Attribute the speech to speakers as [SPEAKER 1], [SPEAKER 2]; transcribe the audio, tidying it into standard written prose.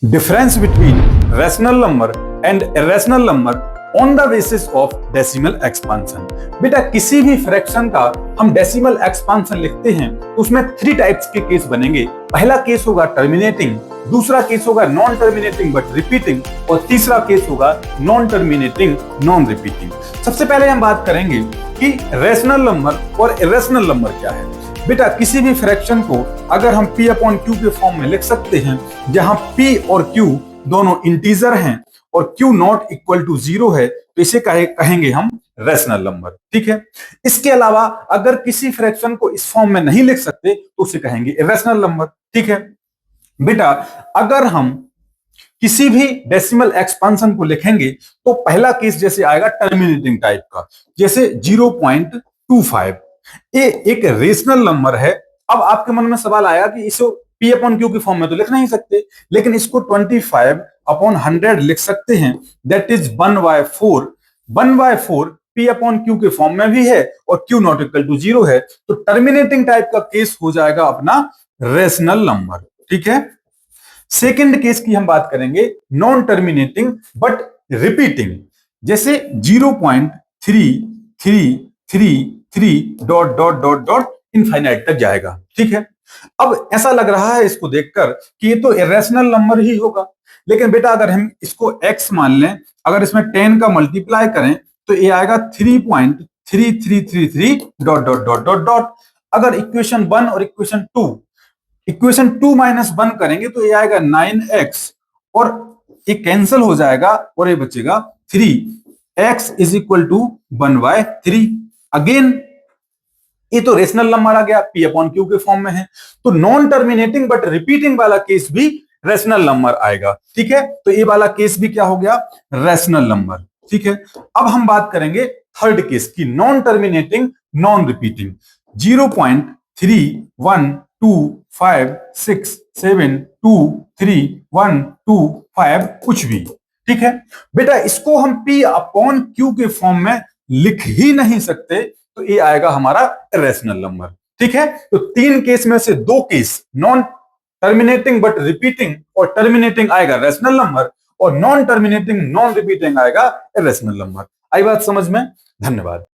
[SPEAKER 1] Difference between rational number and irrational number on the basis of decimal expansion। बेटा किसी भी fraction का हम डेसिमल एक्सपांशन लिखते हैं तो उसमें 3 टाइप्स के केस बनेंगे। पहला केस होगा टर्मिनेटिंग, दूसरा केस होगा नॉन टर्मिनेटिंग बट रिपीटिंग, और तीसरा केस होगा नॉन टर्मिनेटिंग नॉन रिपीटिंग। सबसे पहले हम बात करेंगे कि रेशनल नंबर और इरेशनल नंबर क्या है। बेटा किसी भी फ्रैक्शन को अगर हम p अपॉन क्यू के फॉर्म में लिख सकते हैं, जहां p और q दोनों इंटीजर हैं और q नॉट इक्वल टू 0 है, तो इसे कहेंगे हम रेशनल नंबर। ठीक है। इसके अलावा अगर किसी फ्रैक्शन को इस फॉर्म में नहीं लिख सकते तो उसे कहेंगे इरेशनल नंबर। ठीक है। बेटा अगर हम किसी भी डेसिमल एक्सपांशन को लिखेंगे तो पहला केस जैसे आएगा टर्मिनेटिंग टाइप का, जैसे 0.25। ये एक रेशनल नंबर है। अब आपके मन में सवाल आया कि इसको p अपॉन क्यू के फॉर्म में तो लिख नहीं सकते, लेकिन इसको 25 अपॉन 100 लिख सकते हैं। That is 1/4। 1/4 p upon Q के फॉर्म में भी है और q नॉट इक्वल टू 0 है, तो टर्मिनेटिंग टाइप का केस हो जाएगा अपना रेशनल नंबर। ठीक है। सेकेंड केस की हम बात करेंगे नॉन टर्मिनेटिंग बट रिपीटिंग, जैसे 0.3333 dot dot dot dot infinite तक जाएगा। ठीक है। अब ऐसा लग रहा है इसको देखकर कि ये तो इरेशनल नंबर ही होगा, लेकिन बेटा अगर हम इसको x मान लें, अगर इसमें 10 का मल्टीप्लाई करें तो ये आएगा 3.3333 dot dot dot dot dot. अगर इक्वेशन 1 और इक्वेशन 2 माइनस 1 करेंगे तो ये आएगा 9x, और ये कैंसिल हो जाएगा और ये बचेगा 3x is equal to 1/3। Again ये तो रेशनल नंबर आ गया, p अपॉन क्यू के फॉर्म में है, तो नॉन टर्मिनेटिंग बट रिपीटिंग वाला केस भी रेशनल नंबर आएगा। ठीक है। तो ये वाला केस भी क्या हो गया, रेशनल नंबर। ठीक है। अब हम बात करेंगे थर्ड केस की, नॉन टर्मिनेटिंग नॉन रिपीटिंग। 0.3126723125 कुछ भी। ठीक है। बेटा इसको हम p अपॉन क्यू के फॉर्म में लिख ही नहीं सकते, तो ये आएगा हमारा इरेशनल नंबर। ठीक है। तो 3 केस में से 2 case non terminating but repeating और टर्मिनेटिंग आएगा रेशनल नंबर, और नॉन टर्मिनेटिंग नॉन रिपीटिंग आएगा इरेशनल नंबर। आई बात समझ में? धन्यवाद।